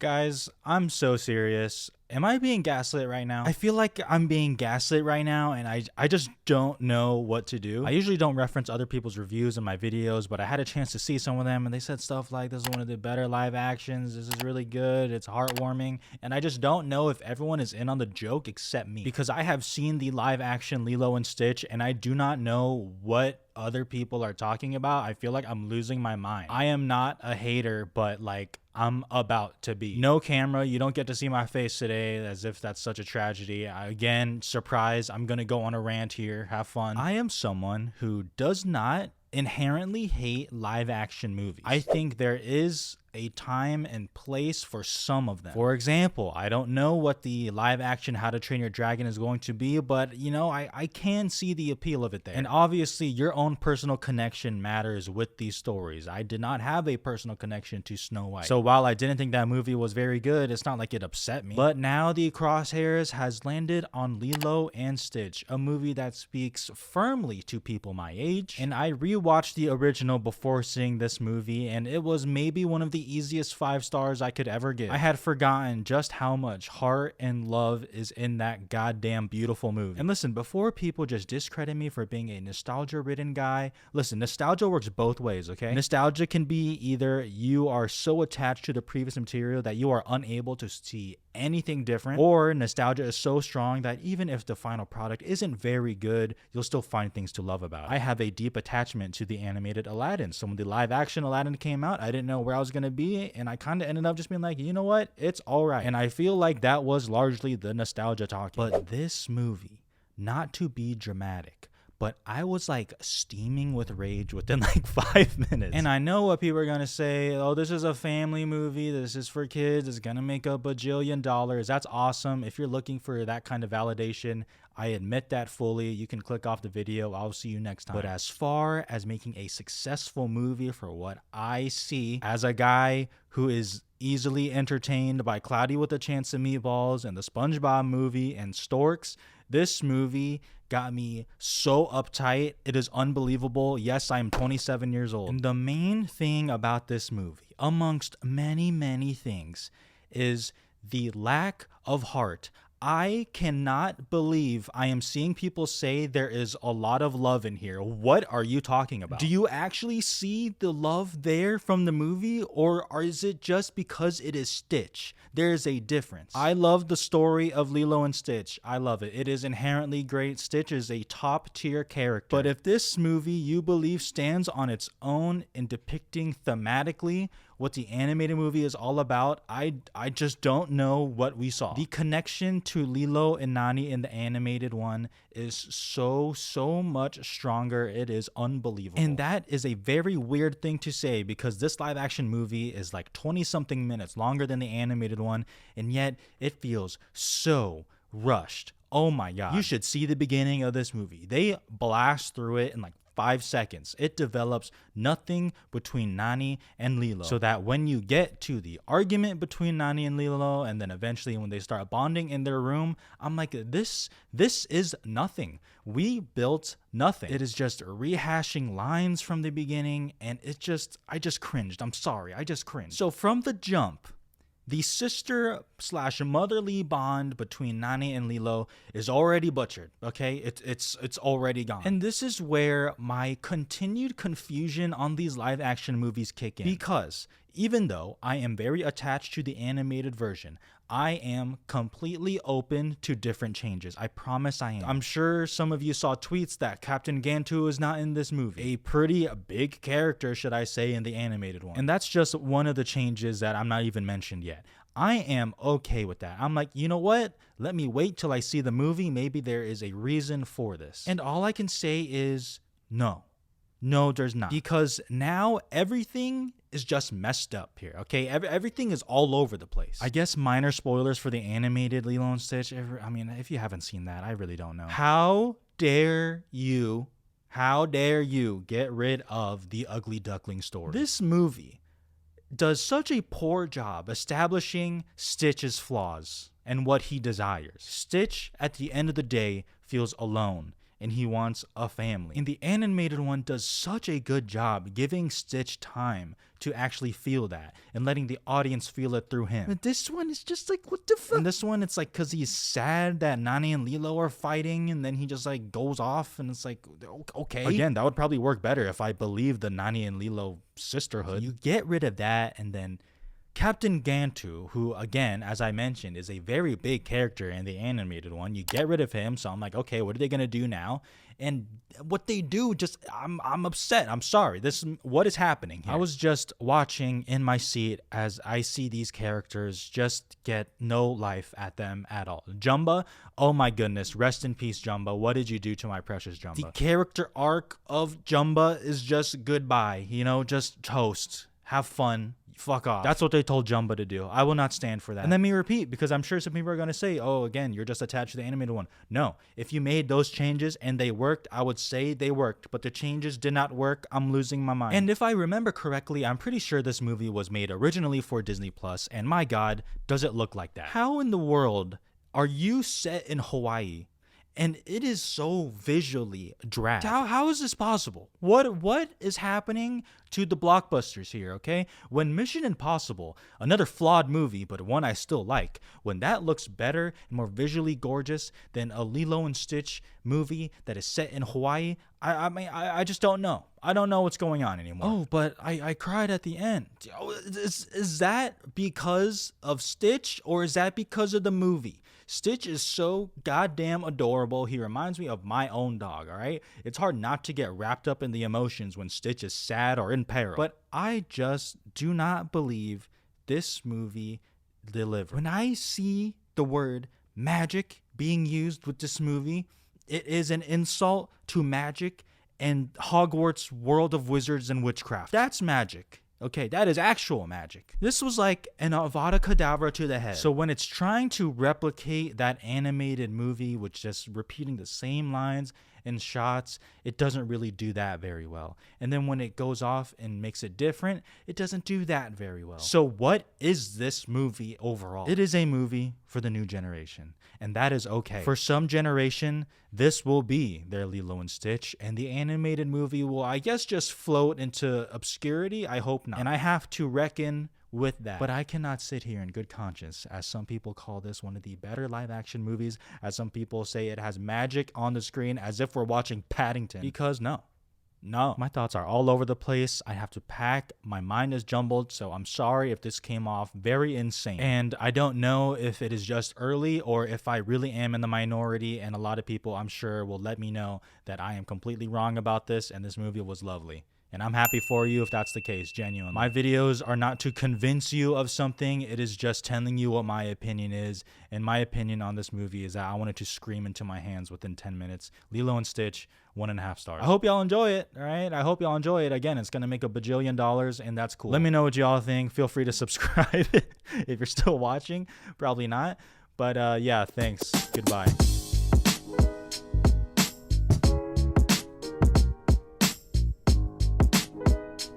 Guys, I'm so serious. Am I being gaslit right now? I feel like I'm being gaslit right now, and I just don't know what to do. I usually don't reference other people's reviews in my videos, but I had a chance to see some of them, and they said stuff like, this is one of the better live actions, this is really good, it's heartwarming, and I just don't know if everyone is in on the joke except me, because I have seen the live action Lilo and Stitch, and I do not know what other people are talking about. I feel like I'm losing my mind. I am not a hater, but like, I'm about to be. No camera, you don't get to see my face today, as if that's such a tragedy. Again, surprise, I'm gonna go on a rant here, have fun. I am someone who does not inherently hate live action movies. I think there is a time and place for some of them. For example, I don't know what the live action How to Train Your Dragon is going to be, but you know, I can see the appeal of it there. And obviously your own personal connection matters with these stories. I did not have a personal connection to Snow White. So while I didn't think that movie was very good, it's not like it upset me. But now the crosshairs has landed on Lilo and Stitch, a movie that speaks firmly to people my age. And I rewatched the original before seeing this movie, and it was maybe one of the easiest 5 stars I could ever give. I had forgotten just how much heart and love is in that goddamn beautiful movie. And listen, before people just discredit me for being a nostalgia-ridden guy, listen, nostalgia works both ways, okay? Nostalgia can be either you are so attached to the previous material that you are unable to see anything different, or nostalgia is so strong that even if the final product isn't very good, you'll still find things to love about it. I have a deep attachment to the animated Aladdin. So when the live action Aladdin came out, I didn't know where I was going to be, and I kind of ended up just being like, you know what, it's all right. And I feel like that was largely the nostalgia talking. But this movie, not to be dramatic, but I was like steaming with rage within like 5 minutes. And I know what people are going to say, oh, this is a family movie, this is for kids, it's going to make a bajillion dollars. That's awesome. If you're looking for that kind of validation, I admit that fully. You can click off the video. I'll see you next time. But as far as making a successful movie for what I see, as a guy who is easily entertained by Cloudy with a Chance of Meatballs and the SpongeBob movie and Storks, this movie got me so uptight. It is unbelievable. Yes, I am 27 years old. And the main thing about this movie, amongst many, many things, is the lack of heart. I cannot believe I am seeing people say there is a lot of love in here. What are you talking about? Do you actually see the love there from the movie, or is it just because it is Stitch? There is a difference. I love the story of Lilo and Stitch. I love it. It is inherently great. Stitch is a top tier character. But if this movie you believe stands on its own in depicting thematically what the animated movie is all about, I just don't know what we saw. The connection to Lilo and Nani in the animated one is so much stronger. It is unbelievable. And that is a very weird thing to say, because this live action movie is like 20 something minutes longer than the animated one, and yet it feels so rushed. Oh my god. You should see the beginning of this movie. They blast through it in like 5 seconds. It develops nothing between Nani and Lilo, so that when you get to the argument between Nani and Lilo, and then eventually when they start bonding in their room, I'm like, this is nothing. We built nothing. It is just rehashing lines from the beginning, and I just cringed. I'm sorry, I just cringed. So from the jump, the sister/motherly bond between Nani and Lilo is already butchered, okay? It's already gone. And this is where my continued confusion on these live action movies kick in. Because even though I am very attached to the animated version, I am completely open to different changes. I promise I am. I'm sure some of you saw tweets that Captain Gantu is not in this movie. A pretty big character, should I say, in the animated one. And that's just one of the changes that I'm not even mentioned yet. I am okay with that. I'm like, you know what? Let me wait till I see the movie. Maybe there is a reason for this. And all I can say is no. No, there's not. Because now everything is just messed up here, okay? Everything is all over the place. I guess minor spoilers for the animated Lilo and Stitch. I mean, if you haven't seen that, I really don't know. How dare you get rid of the ugly duckling story? This movie does such a poor job establishing Stitch's flaws and what he desires. Stitch, at the end of the day, feels alone and he wants a family. And the animated one does such a good job giving Stitch time to actually feel that and letting the audience feel it through him. But this one is just like, what the fuck? And this one, it's like because he's sad that Nani and Lilo are fighting, and then he just like goes off, and it's like, okay. Again, that would probably work better if I believed the Nani and Lilo sisterhood. You get rid of that, and then Captain Gantu, who again, as I mentioned, is a very big character in the animated one. You get rid of him, so I'm like, okay, what are they gonna do now? And what they do, just I'm upset. I'm sorry. What is happening here? I was just watching in my seat as I see these characters just get no life at them at all. Jumba, oh my goodness, rest in peace, Jumba. What did you do to my precious Jumba? The character arc of Jumba is just goodbye. You know, just toast. Have fun. Fuck off. That's what they told Jumba to do. I will not stand for that. And let me repeat, because I'm sure some people are going to say, oh, again, you're just attached to the animated one. No, if you made those changes and they worked, I would say they worked, but the changes did not work. I'm losing my mind. And if I remember correctly, I'm pretty sure this movie was made originally for Disney Plus, and my God, does it look like that? How in the world are you set in Hawaii and it is so visually drab? How is this possible? What is happening to the blockbusters here, okay? When Mission Impossible, another flawed movie, but one I still like, when that looks better and more visually gorgeous than a Lilo and Stitch movie that is set in Hawaii, I just don't know. I don't know what's going on anymore. Oh, but I cried at the end. Is that because of Stitch, or is that because of the movie? Stitch is so goddamn adorable. He reminds me of my own dog, all right? It's hard not to get wrapped up in the emotions when Stitch is sad or in peril. But I just do not believe this movie delivered. When I see the word magic being used with this movie, it is an insult to magic and Hogwarts world of wizards and witchcraft. That's magic. Okay, that is actual magic. This was like an Avada Kedavra to the head. So when it's trying to replicate that animated movie with just repeating the same lines and shots, it doesn't really do that very well. And then when it goes off and makes it different, it doesn't do that very well. So what is this movie overall? It is a movie for the new generation, and that is okay. For some generation, this will be their Lilo and Stitch, and the animated movie will, I guess, just float into obscurity. I hope not. And I have to reckon with that. But I cannot sit here in good conscience, as some people call this one of the better live action movies, as some people say it has magic on the screen, as if we're watching Paddington. Because no, my thoughts are all over the place. I have to pack. My mind is jumbled, so I'm sorry if this came off very insane. And I don't know if it is just early or if I really am in the minority, and a lot of people, I'm sure, will let me know that I am completely wrong about this and this movie was lovely. And I'm happy for you if that's the case, genuinely. My videos are not to convince you of something. It is just telling you what my opinion is. And my opinion on this movie is that I wanted to scream into my hands within 10 minutes. Lilo and Stitch, 1.5 stars. I hope y'all enjoy it, all right? I hope y'all enjoy it. Again, it's going to make $1 bajillion, and that's cool. Let me know what y'all think. Feel free to subscribe if you're still watching. Probably not. But yeah, thanks. Goodbye.